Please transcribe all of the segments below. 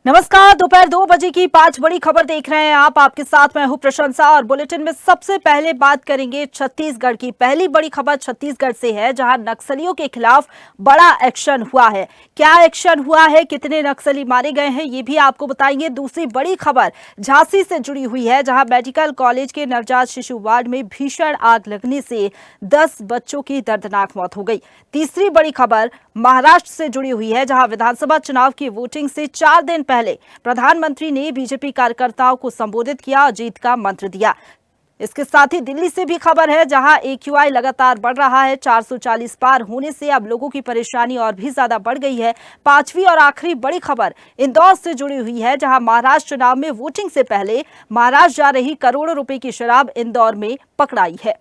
नमस्कार। दोपहर 2 बजे की 5 बड़ी खबर देख रहे हैं आप। आपके साथ मैं हूं प्रशंसा और बुलेटिन में सबसे पहले बात करेंगे छत्तीसगढ़ की। पहली बड़ी खबर छत्तीसगढ़ से है, जहां नक्सलियों के खिलाफ बड़ा एक्शन हुआ है। क्या एक्शन हुआ है, कितने नक्सली मारे गए हैं, ये भी आपको बताएंगे। दूसरी बड़ी खबर झांसी से जुड़ी हुई है, जहां मेडिकल कॉलेज के नवजात शिशु वार्ड में भीषण आग लगने से 10 बच्चों की दर्दनाक मौत हो गई। तीसरी बड़ी खबर महाराष्ट्र से जुड़ी हुई है, जहां विधानसभा चुनाव की वोटिंग से 4 दिन पहले प्रधानमंत्री ने बीजेपी कार्यकर्ताओं को संबोधित किया और जीत का मंत्र दिया। इसके साथ ही दिल्ली से भी खबर है, जहां AQI लगातार बढ़ रहा है। 440 पार होने से अब लोगों की परेशानी और भी ज्यादा बढ़ गई है। पांचवी और आखिरी बड़ी खबर इंदौर से जुड़ी हुई है, जहां महाराष्ट्र चुनाव में वोटिंग से पहले महाराष्ट्र जा रही करोड़ों रुपए की शराब इंदौर में पकड़ाई है।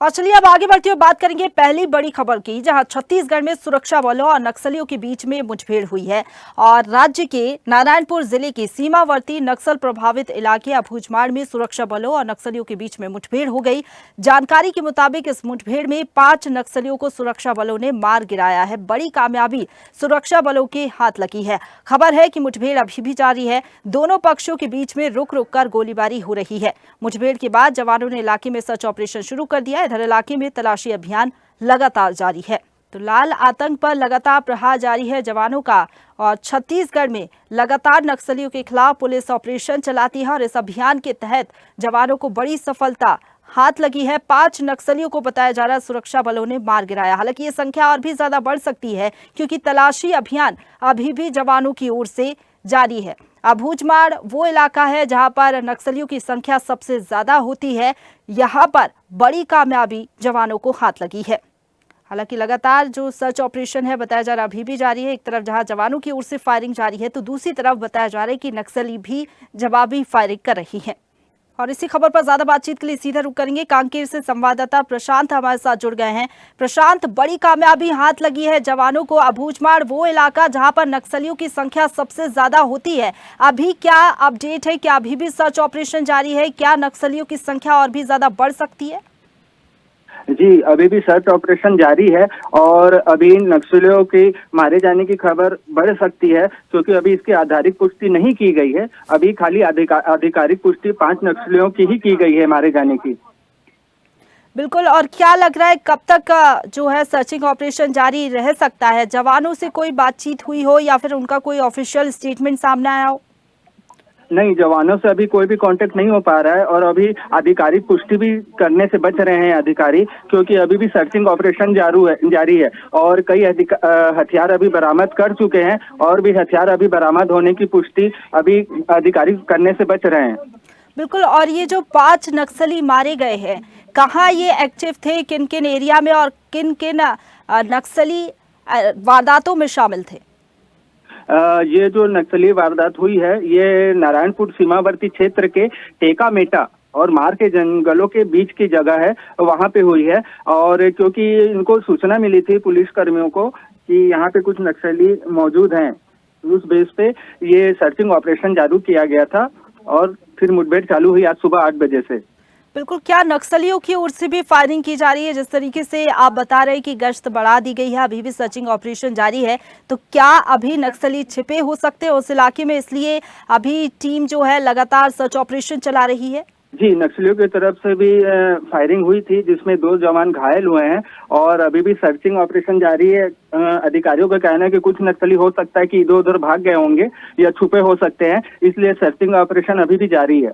और चलिए अब आगे बढ़ते हुए बात करेंगे पहली बड़ी खबर की, जहां छत्तीसगढ़ में सुरक्षा बलों और नक्सलियों के बीच में मुठभेड़ हुई है और राज्य के नारायणपुर जिले के सीमावर्ती नक्सल प्रभावित इलाके अबूझमाड़ में सुरक्षा बलों और नक्सलियों के बीच में मुठभेड़ हो गई। जानकारी के मुताबिक इस मुठभेड़ में 5 नक्सलियों को सुरक्षा बलों ने मार गिराया है। बड़ी कामयाबी सुरक्षा बलों के हाथ लगी है। खबर है कि मुठभेड़ अभी भी जारी है। दोनों पक्षों के बीच में रुक रुक कर गोलीबारी हो रही है। मुठभेड़ के बाद जवानों ने इलाके में सर्च ऑपरेशन शुरू कर दिया। इधर इलाके में तलाशी अभियान लगातार जारी है। तो लाल आतंक पर लगातार प्रहार जारी है जवानों का और छत्तीसगढ़ में लगातार नक्सलियों के खिलाफ पुलिस ऑपरेशन चलाती है और इस अभियान के तहत जवानों को बड़ी सफलता हाथ लगी है। 5 नक्सलियों को बताया जा रहा है सुरक्षा बलों ने मार गिराया। हालांकि ये संख्या और भी ज्यादा बढ़ सकती है, क्योंकि तलाशी अभियान अभी भी जवानों की ओर से जारी है। अबूझमाड़ वो इलाका है जहां पर नक्सलियों की संख्या सबसे ज्यादा होती है। यहां पर बड़ी कामयाबी जवानों को हाथ लगी है। हालांकि लगातार जो सर्च ऑपरेशन है बताया जा रहा अभी भी जारी है। एक तरफ जहां जवानों की ओर से फायरिंग जारी है, तो दूसरी तरफ बताया जा रहा है कि नक्सली भी जवाबी फायरिंग कर रही है। और इसी खबर पर ज्यादा बातचीत के लिए सीधा रुख करेंगे। कांकेर से संवाददाता प्रशांत हमारे साथ जुड़ गए हैं। प्रशांत, बड़ी कामयाबी हाथ लगी है जवानों को। अबूझमाड़ वो इलाका जहां पर नक्सलियों की संख्या सबसे ज्यादा होती है, अभी क्या अपडेट है? क्या अभी भी सर्च ऑपरेशन जारी है? क्या नक्सलियों की संख्या और भी ज्यादा बढ़ सकती है? जी, अभी भी सर्च ऑपरेशन जारी है और अभी नक्सलियों के मारे जाने की खबर बढ़ सकती है, क्योंकि अभी इसकी आधिकारिक पुष्टि नहीं की गई है। अभी खाली आधिकारिक पुष्टि 5 नक्सलियों की ही की गई है मारे जाने की। बिल्कुल। और क्या लग रहा है कब तक का जो है सर्चिंग ऑपरेशन जारी रह सकता है? जवानों से कोई बातचीत हुई हो या फिर उनका कोई ऑफिशियल स्टेटमेंट सामने आया हो? नहीं, जवानों से अभी कोई भी कांटेक्ट नहीं हो पा रहा है और अभी आधिकारिक पुष्टि भी करने से बच रहे हैं अधिकारी, क्योंकि अभी भी सर्चिंग ऑपरेशन जारी है और कई हथियार अभी बरामद कर चुके हैं और भी हथियार अभी बरामद होने की पुष्टि अभी अधिकारी करने से बच रहे हैं। बिल्कुल। और ये जो 5 नक्सली मारे गए हैं, कहाँ ये एक्टिव थे, किन किन एरिया में और किन किन नक्सली वारदातों में शामिल थे? ये जो नक्सली वारदात हुई है, ये नारायणपुर सीमावर्ती क्षेत्र के टेका मेटा और मार के जंगलों के बीच की जगह है, वहां पे हुई है। और क्योंकि इनको सूचना मिली थी पुलिस कर्मियों को कि यहाँ पे कुछ नक्सली मौजूद हैं, उस बेस पे ये सर्चिंग ऑपरेशन चालू किया गया था और फिर मुठभेड़ चालू हुई आज सुबह 8 बजे से। बिल्कुल। क्या नक्सलियों की ओर से भी फायरिंग की जा रही है? जिस तरीके से आप बता रहे हैं कि गश्त बढ़ा दी गई है, अभी भी सर्चिंग ऑपरेशन जारी है, तो क्या अभी नक्सली छिपे हो सकते हैं उस इलाके में, इसलिए अभी टीम जो है लगातार सर्च ऑपरेशन चला रही है? जी, नक्सलियों की तरफ से भी फायरिंग हुई थी, जिसमें 2 जवान घायल हुए हैं और अभी भी सर्चिंग ऑपरेशन जारी है। अधिकारियों का कहना है कि कुछ नक्सली हो सकता है कि इधर उधर भाग गए होंगे या छुपे हो सकते हैं, इसलिए सर्चिंग ऑपरेशन अभी भी जारी है।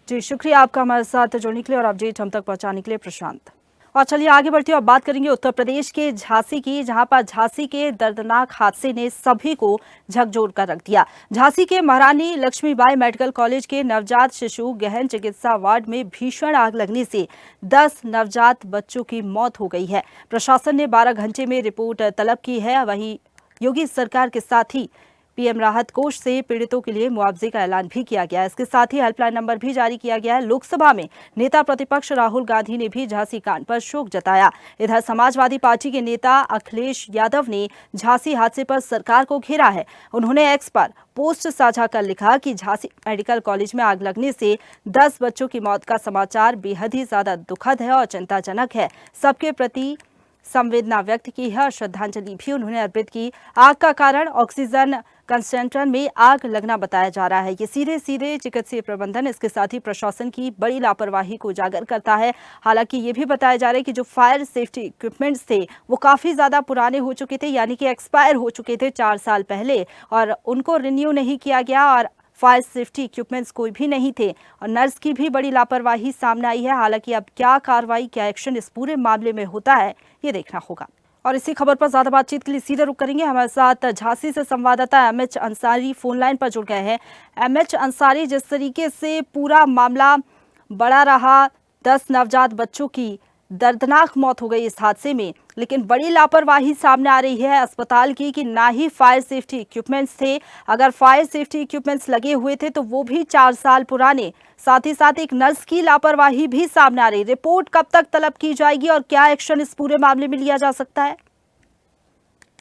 जी, शुक्रिया आपका हमारे साथ जुड़ने के लिए और अपडेट हम तक पहुंचाने के लिए प्रशांत। और चलिए आगे बढ़ते हुए अब बात करेंगे उत्तर प्रदेश के झांसी की, जहां पर झांसी के दर्दनाक हादसे ने सभी को झकझोर कर रख दिया। झांसी के महारानी लक्ष्मीबाई मेडिकल कॉलेज के नवजात शिशु गहन चिकित्सा वार्ड में भीषण आग लगने से 10 नवजात बच्चों की मौत हो गई है। प्रशासन ने 12 घंटे में रिपोर्ट तलब की है। वहीं योगी सरकार के साथ ही पीएम राहत कोष से पीड़ितों के लिए मुआवजे का ऐलान भी किया गया है। इसके साथ ही हेल्पलाइन नंबर भी जारी किया गया है। लोकसभा में नेता प्रतिपक्ष राहुल गांधी ने भी झांसी कांड पर शोक जताया। इधर समाजवादी पार्टी के नेता अखिलेश यादव ने झांसी हादसे पर सरकार को घेरा है। उन्होंने एक्स पर पोस्ट साझा कर लिखा कि झांसी मेडिकल कॉलेज में आग लगने से 10 बच्चों की मौत का समाचार बेहद ही ज्यादा दुखद है और चिंताजनक है। सबके प्रति संवेदना व्यक्त की है और श्रद्धांजलि भी उन्होंने अर्पित की। आग का कारण ऑक्सीजन कंसेंट्रेटर में आग लगना बताया जा रहा है। ये सीधे सीधे चिकित्सीय प्रबंधन, इसके साथ ही प्रशासन की बड़ी लापरवाही को उजागर करता है। हालांकि ये भी बताया जा रहा है कि जो फायर सेफ्टी इक्विपमेंट्स थे वो काफी ज्यादा पुराने हो चुके थे, यानी कि एक्सपायर हो चुके थे 4 साल पहले, और उनको रिन्यू नहीं किया गया और फायर सेफ्टी इक्विपमेंट्स कोई भी नहीं थे, और नर्स की भी बड़ी लापरवाही सामने आई है। हालांकि अब क्या कार्रवाई, क्या एक्शन इस पूरे मामले में होता है, ये देखना होगा। और इसी खबर पर ज्यादा बातचीत के लिए सीधे रुक करेंगे। हमारे साथ झांसी से संवाददाता एमएच अंसारी फोन लाइन पर जुड़ गए हैं। एमएच अंसारी, जिस तरीके से पूरा मामला बड़ा रहा, 10 नवजात बच्चों की दर्दनाक मौत हो गई इस हादसे में, लेकिन बड़ी लापरवाही सामने आ रही है अस्पताल की कि ना ही फायर सेफ्टी इक्विपमेंट्स थे। अगर फायर सेफ्टी इक्विपमेंट्स लगे हुए थे तो वो भी 4 साल पुराने। साथ ही साथ एक नर्स की लापरवाही भी सामने आ रही। रिपोर्ट कब तक तलब की जाएगी और क्या एक्शन इस पूरे मामले में लिया जा सकता है?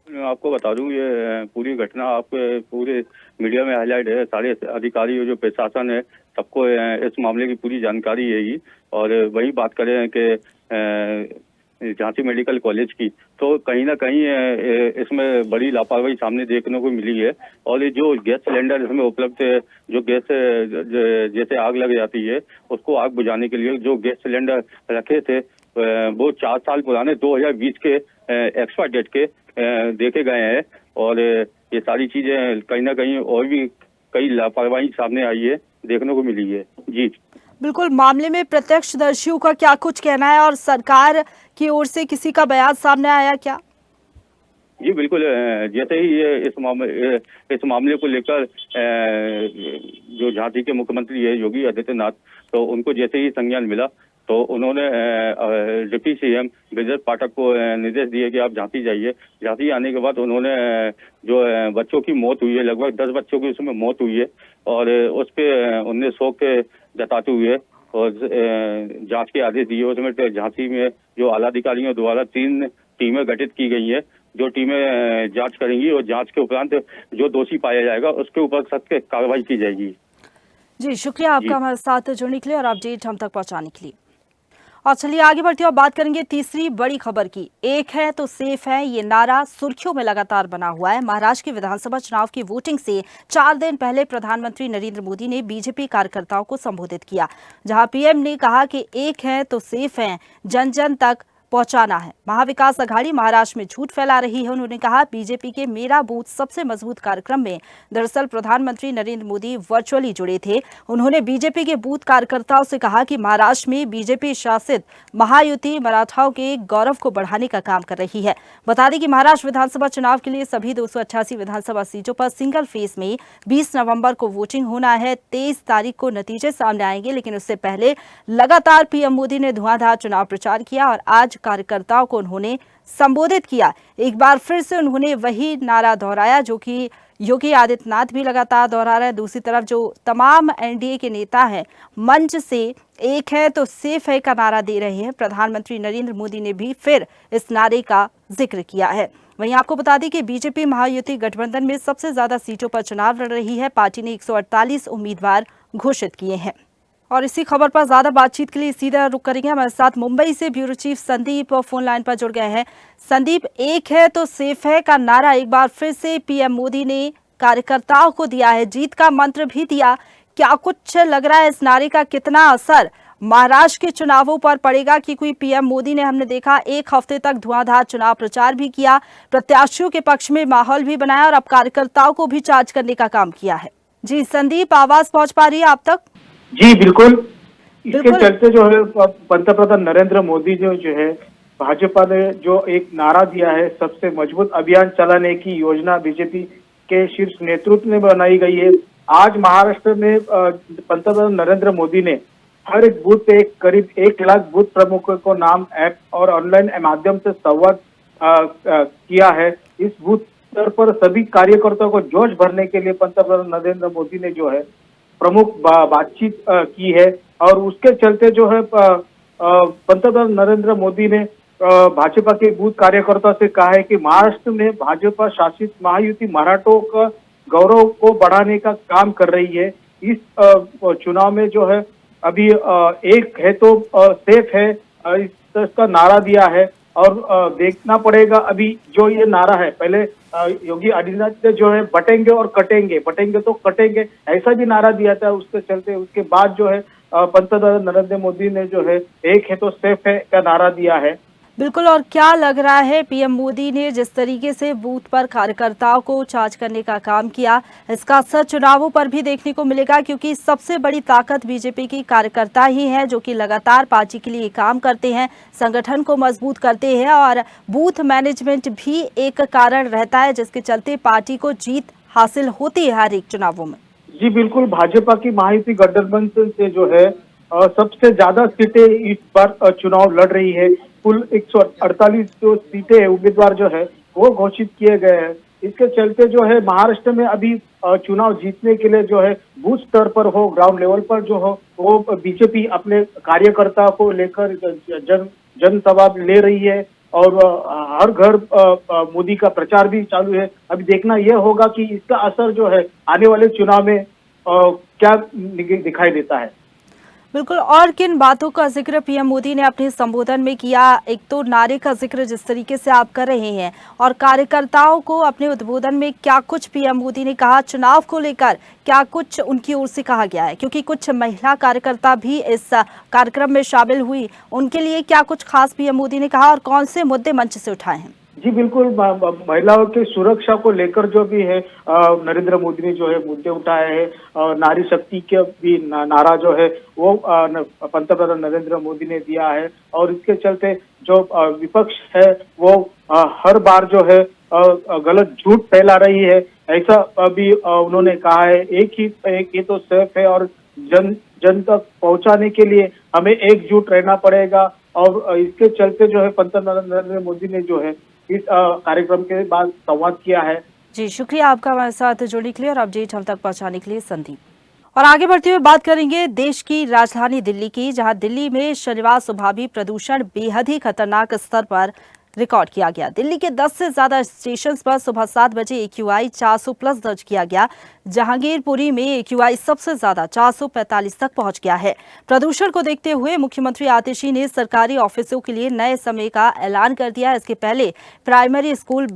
मैं आपको बता दूं, ये पूरी घटना आपके पूरे मीडिया में हाईलाइट है। सारे अधिकारी जो प्रशासन है सबको इस मामले की पूरी जानकारी है ही। और वही बात करें कि झांसी मेडिकल कॉलेज की, तो कहीं ना कहीं इसमें बड़ी लापरवाही सामने देखने को मिली है। और ये जो गैस सिलेंडर इसमें उपलब्ध है, जो गैस जैसे आग लग जाती है उसको आग बुझाने के लिए जो गैस सिलेंडर रखे थे वो 4 साल पुराने 2020 के एक्सपायर डेट के देखे गए हैं। और ये सारी चीजें कहीं ना कहीं और भी कई लापरवाही सामने आई है, देखने को मिली है। जी बिल्कुल, मामले में प्रत्यक्षदर्शियों का क्या कुछ कहना है और सरकार की ओर से किसी का बयान सामने आया क्या? जी बिल्कुल, जैसे ही ये इस मामले को लेकर जो झांसी के मुख्यमंत्री है योगी आदित्यनाथ, तो उनको जैसे ही संज्ञान मिला तो उन्होंने डिप्टी सीएम ब्रजेश पाठक को निर्देश दिए कि आप झांसी जाइए। झांसी आने के बाद उन्होंने जो बच्चों की मौत हुई है, लगभग 10 बच्चों की उसमें मौत हुई है, और उस पर उन्हें शोक जताते हुए और जांच के आदेश दिए। उसमें झांसी में जो आला अधिकारियों द्वारा 3 टीमें गठित की गई हैं, जो टीमें जांच करेंगी और जांच के उपरांत जो दोषी पाया जाएगा उसके ऊपर सख्त कार्रवाई की जाएगी। जी शुक्रिया आपका हमारे साथ जुड़ने के लिए और अपडेट हम तक पहुंचाने के लिए। और चलिए आगे बढ़ते हैं और बात करेंगे तीसरी बड़ी खबर की। एक है तो सेफ है, ये नारा सुर्खियों में लगातार बना हुआ है। महाराष्ट्र के विधानसभा चुनाव की वोटिंग से 4 दिन पहले प्रधानमंत्री नरेंद्र मोदी ने बीजेपी कार्यकर्ताओं को संबोधित किया, जहां पीएम ने कहा कि एक है तो सेफ है, जन जन तक पहुंचाना है। महाविकास अघाड़ी महाराष्ट्र में झूठ फैला रही है। उन्होंने कहा बीजेपी के मेरा बूथ सबसे मजबूत कार्यक्रम में दरअसल प्रधानमंत्री नरेंद्र मोदी वर्चुअली जुड़े थे। उन्होंने बीजेपी के बूथ कार्यकर्ताओं से कहा कि महाराष्ट्र में बीजेपी शासित महायुति मराठाओं के गौरव को बढ़ाने का काम कर रही है। बता दें कि महाराष्ट्र विधानसभा चुनाव के लिए सभी 288 विधानसभा सीटों पर सिंगल फेज में 20 नवंबर को वोटिंग होना है। 23 तारीख को नतीजे सामने आएंगे, लेकिन उससे पहले लगातार पीएम मोदी ने धुआंधार चुनाव प्रचार किया और आज कार्यकर्ताओं को उन्होंने संबोधित किया। एक बार फिर से उन्होंने वही नारा दोहराया जो कि योगी आदित्यनाथ भी लगातार दोहरा रहे हैं। दूसरी तरफ जो तमाम एनडीए के नेता हैं मंच से एक है तो सेफ है का नारा दे रहे हैं। प्रधानमंत्री नरेंद्र मोदी ने भी फिर इस नारे का जिक्र किया है। वहीं आपको बता दें कि बीजेपी महायुति गठबंधन में सबसे ज्यादा सीटों पर चुनाव लड़ रही है। पार्टी ने 148 उम्मीदवार घोषित किए हैं। और इसी खबर पर ज्यादा बातचीत के लिए सीधा रुक करेंगे। हमारे साथ मुंबई से bureau chief Sandeep phone line पर जुड़ गए हैं। संदीप, एक है तो सेफ है का नारा एक बार फिर से पीएम मोदी ने कार्यकर्ताओं को दिया है, जीत का मंत्र भी दिया। क्या कुछ लग रहा है इस नारे का कितना असर महाराष्ट्र के चुनावों पर पड़ेगा? कि कोई पीएम मोदी ने, हमने देखा 1 हफ्ते तक धुआंधार चुनाव प्रचार भी किया, प्रत्याशियों के पक्ष में माहौल भी बनाया और अब कार्यकर्ताओं को भी चार्ज करने का काम किया है। जी संदीप, आवाज पहुंच पा रही है आप तक? जी बिल्कुल। इसके चलते जो है पंतप्रधान नरेंद्र मोदी जो है भाजपा ने जो एक नारा दिया है, सबसे मजबूत अभियान चलाने की योजना बीजेपी के शीर्ष नेतृत्व में बनाई गई है। आज महाराष्ट्र में पंतप्रधान नरेंद्र मोदी ने हर एक बूथ पे करीब 1 लाख बूथ प्रमुखों को नाम, ऐप और ऑनलाइन माध्यम से संवाद किया है। इस बूथ स्तर पर सभी कार्यकर्ताओं को जोश भरने के लिए पंतप्रधान नरेंद्र मोदी ने जो है प्रमुख बातचीत की है। और उसके चलते जो है पंतप्रधान नरेंद्र मोदी ने भाजपा के बूथ कार्यकर्ताओं से कहा है कि महाराष्ट्र में भाजपा शासित महायुति मराठों का गौरव को बढ़ाने का काम कर रही है। इस चुनाव में जो है अभी एक है तो सेफ है, इसका नारा दिया है। और देखना पड़ेगा अभी जो ये नारा है, पहले योगी आदित्यनाथ ने जो है बटेंगे और कटेंगे, बटेंगे तो कटेंगे ऐसा भी नारा दिया था। उसके चलते उसके बाद जो है पंतप्रधान नरेंद्र मोदी ने जो है एक है तो सेफ है का नारा दिया है। बिल्कुल। और क्या लग रहा है, पीएम मोदी ने जिस तरीके से बूथ पर कार्यकर्ताओं को चार्ज करने का काम किया, इसका असर चुनावों पर भी देखने को मिलेगा, क्योंकि सबसे बड़ी ताकत बीजेपी की कार्यकर्ता ही है, जो कि लगातार पार्टी के लिए काम करते हैं, संगठन को मजबूत करते हैं, और बूथ मैनेजमेंट भी एक कारण रहता है जिसके चलते पार्टी को जीत हासिल होती है हर एक चुनावों में। जी बिल्कुल, भाजपा की महायुति गठबंधन से जो है सबसे ज्यादा सीटें इस बार चुनाव लड़ रही है। कुल 148 जो सीटें उम्मीदवार जो है वो घोषित किए गए हैं। इसके चलते जो है महाराष्ट्र में अभी चुनाव जीतने के लिए जो है बूथ स्तर पर हो, ग्राउंड लेवल पर जो हो, वो बीजेपी अपने कार्यकर्ता को लेकर जनसभा ले रही है और हर घर मोदी का प्रचार भी चालू है। अभी देखना यह होगा कि इसका असर जो है आने वाले चुनाव में क्या दिखाई देता है। बिल्कुल। और किन बातों का जिक्र पीएम मोदी ने अपने संबोधन में किया? एक तो नारे का जिक्र जिस तरीके से आप कर रहे हैं, और कार्यकर्ताओं को अपने उद्बोधन में क्या कुछ पीएम मोदी ने कहा, चुनाव को लेकर क्या कुछ उनकी ओर से कहा गया है, क्योंकि कुछ महिला कार्यकर्ता भी इस कार्यक्रम में शामिल हुई, उनके लिए क्या कुछ खास पीएम मोदी ने कहा और कौन से मुद्दे मंच से उठाए हैं? जी बिल्कुल, महिलाओं की सुरक्षा को लेकर जो भी है नरेंद्र मोदी ने जो है मुद्दे उठाए हैं। नारी शक्ति के भी नारा जो है वो पंतप्रधान नरेंद्र मोदी ने दिया है, और इसके चलते जो विपक्ष है वो हर बार जो है गलत झूठ फैला रही है, ऐसा भी उन्होंने कहा है। एक ही तो सेफ है, और जन तक पहुंचाने के लिए हमें एकजुट रहना पड़ेगा। और इसके चलते जो है पंतप्रधान नरेंद्र मोदी ने जो है इस कार्यक्रम के बाद संवाद किया है। जी शुक्रिया आपका हमारे साथ जुड़ने के लिए और अपडेट हम तक पहुंचाने के लिए, संदीप। और आगे बढ़ते हुए बात करेंगे देश की राजधानी दिल्ली की, जहां दिल्ली में शनिवार सुबह भी प्रदूषण बेहद ही खतरनाक स्तर पर रिकॉर्ड किया गया। दिल्ली के 10 से ज्यादा स्टेशन पर सुबह 7 बजे AQI 400 प्लस दर्ज किया गया। जहांगीरपुरी में AQI सबसे ज्यादा 445 तक पहुंच गया है। प्रदूषण को देखते हुए मुख्यमंत्री आतिशी ने सरकारी ऑफिसों के लिए नए समय का ऐलान कर दिया। इसके पहले प्राइमरी स्कूल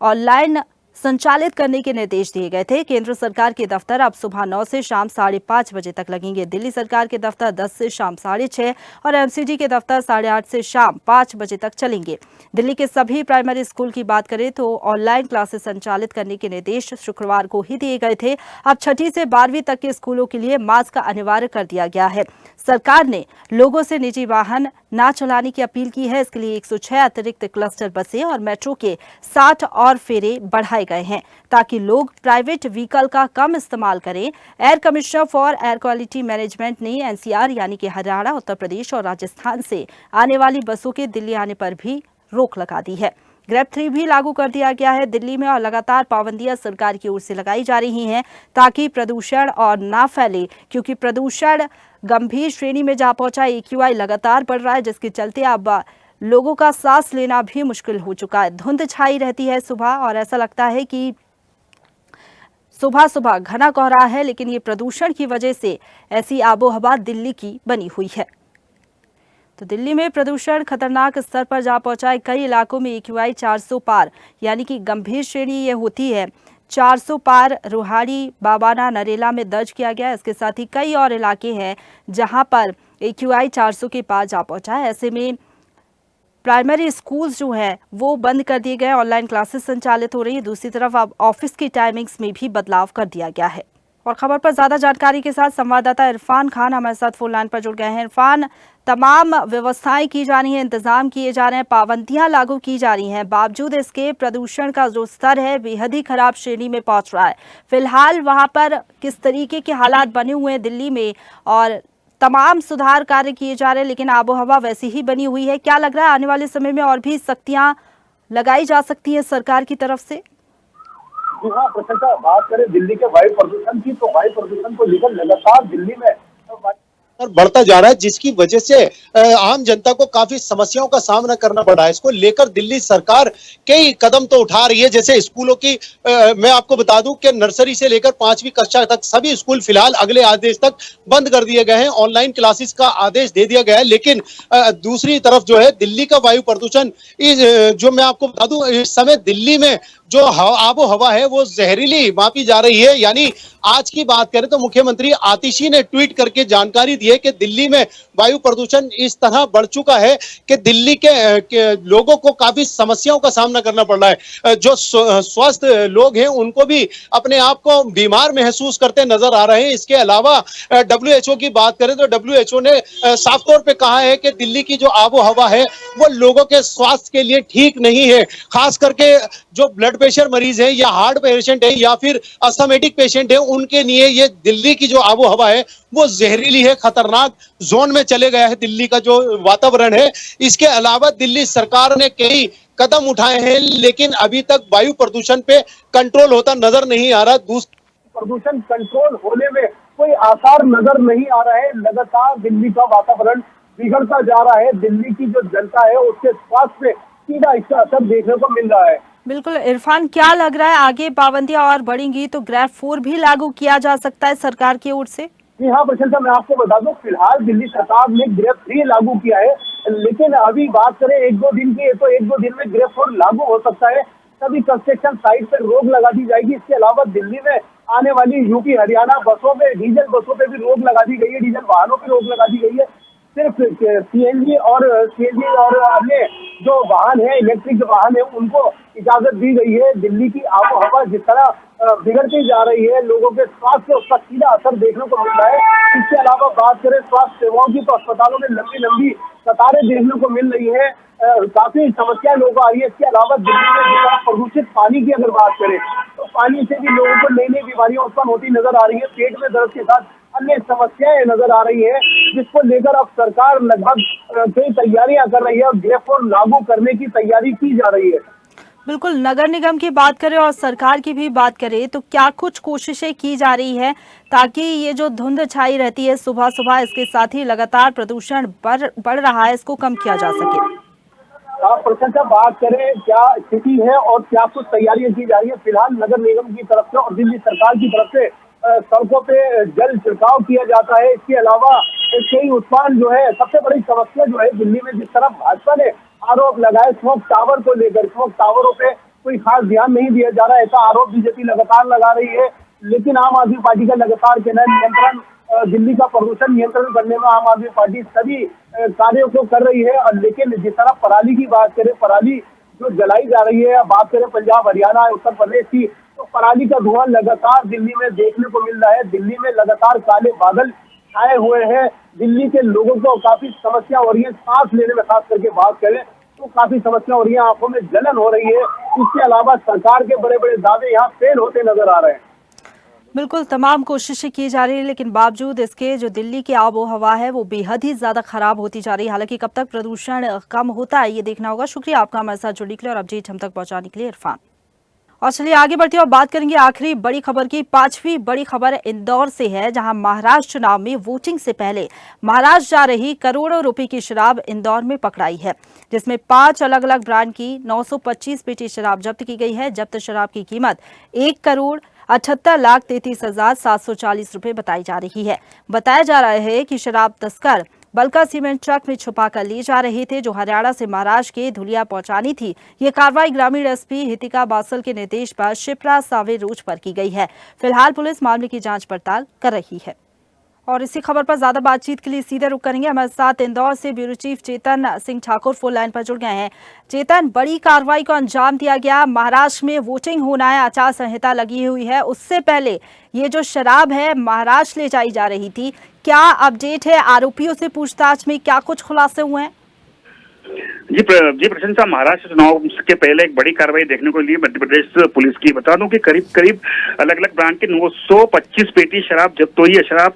ऑनलाइन संचालित करने के निर्देश दिए गए थे। केंद्र सरकार के दफ्तर अब सुबह 9 से शाम 5:30 बजे तक लगेंगे। दिल्ली सरकार के दफ्तर 10 से शाम 6:30 और MCD के दफ्तर 8:30 से शाम 5 बजे तक चलेंगे। दिल्ली के सभी प्राइमरी स्कूल की बात करें तो ऑनलाइन क्लासेस संचालित करने के निर्देश शुक्रवार को ही दिए गए थे। अब 6ठी से 12वीं तक के स्कूलों के लिए मास्क अनिवार्य कर दिया गया है। सरकार ने लोगों से निजी वाहन न चलाने की अपील की है। इसके लिए 106 अतिरिक्त क्लस्टर बसें और मेट्रो के 60 और फेरे बढ़ाए गए हैं, ताकि लोग प्राइवेट व्हीकल का कम इस्तेमाल करें। Air commissioner for air quality management ने NCR यानी कि हरियाणा, उत्तर प्रदेश और राजस्थान से आने वाली बसों के दिल्ली आने पर भी रोक लगा दी है। ग्रेड 3 भी लागू कर दिया गया है दिल्ली में, और लगातार पाबंदियां सरकार की ओर से लगाई जा रही हैं ताकि प्रदूषण और ना फैले, क्योंकि प्रदूषण गंभीर श्रेणी में जा पहुंचा। AQI लगातार बढ़ रहा है, जिसके चलते अब लोगों का सांस लेना भी मुश्किल हो चुका है। धुंध छाई रहती है सुबह, और ऐसा लगता है कि सुबह सुबह घना कोहरा है, लेकिन ये प्रदूषण की वजह से ऐसी आबोहवा दिल्ली की बनी हुई है। तो दिल्ली में प्रदूषण खतरनाक स्तर पर जा पहुंचा है। कई इलाकों में AQI 400 पार, यानी कि गंभीर श्रेणी ये होती है, 400 पार रोहाड़ी, बाबाना, नरेला में दर्ज किया गया। इसके साथ ही कई और इलाके हैं जहां पर AQI 400 के पार जा पहुंचा है। ऐसे में प्राइमरी स्कूल्स जो है वो बंद कर दिए गए, ऑनलाइन क्लासेस संचालित हो रही है। दूसरी तरफ अब ऑफिस की टाइमिंग्स में भी बदलाव कर दिया गया है। और खबर पर ज्यादा जानकारी के साथ संवाददाता इरफान खान हमारे साथ फोन लाइन पर जुड़ गए हैं। इरफान, तमाम व्यवस्थाएं की जा रही हैं, इंतजाम किए जा रहे हैं, पाबंदियां लागू की जा रही हैं, बावजूद इसके प्रदूषण का जो स्तर है बेहद ही खराब श्रेणी में पहुंच रहा है। फिलहाल वहां पर किस तरीके के हालात बने हुए हैं दिल्ली में, और तमाम सुधार कार्य किए जा रहे हैं, लेकिन आबोहवा वैसी ही बनी हुई है। क्या लग रहा है आने वाले समय में और भी सख्तियां लगाई जा सकती हैं सरकार की तरफ से? जी हाँ प्रशंसा, बात करें दिल्ली के वायु प्रदूषण की, तो वायु प्रदूषण को लेकर लगातार दिल्ली में बढ़ता जा रहा है, जिसकी वजह से आम जनता को काफी समस्याओं का सामना करना पड़ रहा है। इसको लेकर दिल्ली सरकार कई कदम तो उठा रही है, जैसे स्कूलों की मैं आपको बता दूं कि नर्सरी से लेकर 5वीं कक्षा तक सभी स्कूल फिलहाल अगले आदेश तक बंद कर दिए गए हैं। ऑनलाइन क्लासेस का आदेश दे दिया गया है, लेकिन दूसरी तरफ जो है दिल्ली का वायु प्रदूषण जो मैं आपको बता दूं, इस समय दिल्ली में जो आबो हवा है वो जहरीली मापी जा रही है। यानी आज की बात करें तो मुख्यमंत्री आतिशी ने ट्वीट करके जानकारी दी है कि दिल्ली में वायु प्रदूषण इस तरह बढ़ चुका है कि दिल्ली के लोगों को काफी समस्याओं का सामना करना पड़ रहा है। जो स्वस्थ लोग हैं उनको भी अपने आप को बीमार महसूस करते नजर आ रहे हैं। इसके अलावा WHO की बात करें तो WHO ने साफ तौर पे कहा है कि दिल्ली की जो आबो हवा है वो लोगों के स्वास्थ्य के लिए ठीक नहीं है। खास करके जो ब्लड प्रेशर मरीज है या हार्ट पेशेंट है या फिर अस्थमेटिक पेशेंट है, उनके लिए ये दिल्ली की जो आबो हवा है वो जहरीली है, खतरनाक जोन में चले गया है दिल्ली का जो वातावरण है। इसके अलावा दिल्ली सरकार ने कई कदम उठाए हैं, लेकिन अभी तक वायु प्रदूषण पे कंट्रोल होता नजर नहीं आ रहा। प्रदूषण कंट्रोल होने में कोई आसार नजर नहीं आ रहा है। लगातार दिल्ली का वातावरण बिगड़ता जा रहा है। दिल्ली की जो जनता है उसके स्वास्थ्य पे सीधा इसका असर देखने को मिल रहा है। बिल्कुल इरफान, क्या लग रहा है आगे पाबंदियां और बढ़ेंगी तो ग्रेड 4 भी लागू किया जा सकता है सरकार की ओर से? जी हाँ प्रशंसा, मैं आपको बता दूं फिलहाल दिल्ली सरकार ने ग्रेड 3 लागू किया है, लेकिन अभी बात करें 1-2 दिन की तो 1-2 दिन में ग्रेड 4 लागू हो सकता है। सभी कंस्ट्रक्शन साइट पर रोक लगा दी जाएगी। इसके अलावा दिल्ली में आने वाली यूपी हरियाणा बसों पे, डीजल बसों पे भी रोक लगा दी गई है, डीजल वाहनों पर रोक लगा दी गई है। सिर्फ सीएनजी और अन्य जो वाहन है, इलेक्ट्रिक वाहन है, उनको इजाजत दी गई है। दिल्ली की आबो हवा जिस तरह बिगड़ती जा रही है, लोगों के स्वास्थ्य उसका सीधा असर देखने को मिल रहा है। इसके अलावा बात करें स्वास्थ्य सेवाओं की तो अस्पतालों में लंबी लंबी कतारें देखने को मिल रही है। काफी समस्या लोगों को आ रही है। इसके अलावा दिल्ली में जिस तरह प्रदूषित पानी की अगर बात करें तो पानी से भी लोगों को नई नई बीमारियां उत्पन्न होती नजर आ रही है। पेट में दर्द के साथ अन्य समस्याएं नजर आ रही है, जिसको लेकर अब सरकार लगभग कई तैयारियां कर रही है और ग्रेड 4 लागू करने की तैयारी की जा रही है। बिल्कुल, नगर निगम की बात करें और सरकार की भी बात करें तो क्या कुछ कोशिशें की जा रही है ताकि ये जो धुंध छाई रहती है सुबह सुबह, इसके साथ ही लगातार प्रदूषण बढ़ रहा है, इसको कम किया जा सके? आप प्रशंसा बात करें क्या स्थिति है और क्या कुछ तैयारियां की जा रही है। फिलहाल नगर निगम की तरफ से और दिल्ली सरकार की तरफ से सड़कों पे जल छिड़काव किया जाता है। इसके अलावा कई उत्पादन जो है, सबसे बड़ी समस्या जो है दिल्ली में, जिस तरह भाजपा ने आरोप लगाए स्मोक टावर को लेकर, स्मोक टावरों पे कोई खास ध्यान नहीं दिया जा रहा है, ऐसा आरोप बीजेपी लगातार लगा रही है। लेकिन आम आदमी पार्टी का लगातार कहना है नियंत्रण, दिल्ली का प्रदूषण नियंत्रण करने में आम आदमी पार्टी सभी कार्यों को कर रही है। लेकिन जिस तरह पराली की बात करें, पराली जो जलाई जा रही है, बात करें पंजाब हरियाणा उत्तर प्रदेश की, तो पराली का धुआं लगातार दिल्ली में देखने को मिल रहा है। दिल्ली में लगातार काले बादल छाए हुए हैं। दिल्ली के लोगों को काफी समस्या हो रही है, सांस लेने में खास करके बात करें तो काफी समस्या हो रही है, आंखों में जलन हो रही है। इसके अलावा सरकार के बड़े बड़े दावे यहाँ फेल होते नजर आ रहे हैं। बिल्कुल, तमाम कोशिशें की जा रही है, लेकिन बावजूद इसके जो दिल्ली की आबो हवा है वो बेहद ही ज्यादा खराब होती जा रही है। हालांकि कब तक प्रदूषण कम होता है ये देखना होगा। शुक्रिया आपका हमारे साथ जुड़ने के लिए और अपडेट हम तक पहुंचाने के लिए इरफान। और चलिए आगे बढ़ते हैं और बात करेंगे आखिरी बड़ी खबर की। 5वीं बड़ी खबर इंदौर से है, जहां महाराष्ट्र चुनाव में वोटिंग से पहले महाराष्ट्र जा रही करोड़ों रुपए की शराब इंदौर में पकड़ाई है, जिसमें 5 अलग अलग ब्रांड की 925 पेटी शराब जब्त की गई है। जब्त शराब की कीमत 1,78,33,740 रुपए बताई जा रही है। बताया जा रहा है कि शराब तस्कर बल्का सीमेंट ट्रक में छुपाकर ले जा रहे थे, जो हरियाणा से महाराष्ट्र के धुलिया पहुंचानी थी। ये कार्रवाई ग्रामीण एसपी हितिका बासल के निर्देश पर शिप्रा सावे रोज पर की गई है। फिलहाल पुलिस मामले की जांच पड़ताल कर रही है। और इसी खबर पर ज्यादा बातचीत के लिए सीधे रुक करेंगे। हमारे साथ इंदौर से bureau chief Chetan Singh Thakur phone line पर जुड़ गए हैं। चेतन, बड़ी कार्रवाई को अंजाम दिया गया, महाराष्ट्र में वोटिंग होना है, आचार संहिता लगी हुई है, उससे पहले ये जो शराब है महाराष्ट्र ले जाई जा रही थी, क्या अपडेट है? आरोपियों से पूछताछ में क्या कुछ खुलासे हुए हैं? जी प्रशंसा, महाराष्ट्र चुनाव के पहले एक बड़ी कार्रवाई देखने को मिली मध्य प्रदेश पुलिस की। बता दूं कि करीब करीब अलग अलग ब्रांड के 925 पेटी शराब जब्त हुई है। शराब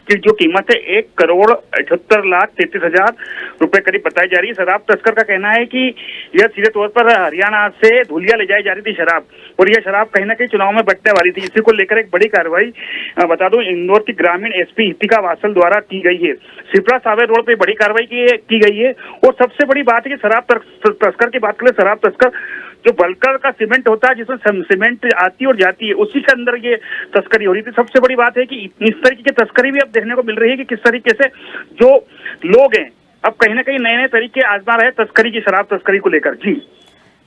की जो कीमत है 1,78,33,000 रुपए करीब बताई जा रही है। शराब तस्कर का कहना है कि यह सीधे तौर पर हरियाणा से धुलिया ले जाई जा रही थी शराब, और यह शराब कहीं ना कहीं चुनाव में बटने वाली थी। इसी को लेकर एक बड़ी कार्रवाई बता दूं इंदौर की ग्रामीण एसपी हितिका वासल द्वारा की गई है। सिपरा सावेर रोड पे बड़ी कार्रवाई की गई है। और सबसे बड़ी बात है कि शराब तस्कर की बात करें, शराब तस्कर जो बल्कर का सीमेंट होता है जिसमें सीमेंट आती और जाती है, उसी के अंदर ये तस्करी हो रही थी। सबसे बड़ी बात है कि इस तरीके की तस्करी भी अब देखने को मिल रही है कि किस तरीके से जो लोग हैं अब कहीं ना कहीं नए नए तरीके आजमा रहे तस्करी की, शराब तस्करी को लेकर।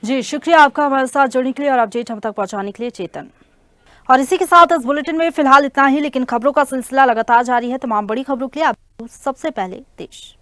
जी शुक्रिया आपका हमारे साथ जुड़ने के लिए और अपडेट हम तक पहुंचाने के लिए चेतन। और इसी के साथ इस बुलेटिन में फिलहाल इतना ही, लेकिन खबरों का सिलसिला लगातार जारी है। तमाम बड़ी खबरों के लिए आप सबसे पहले देश।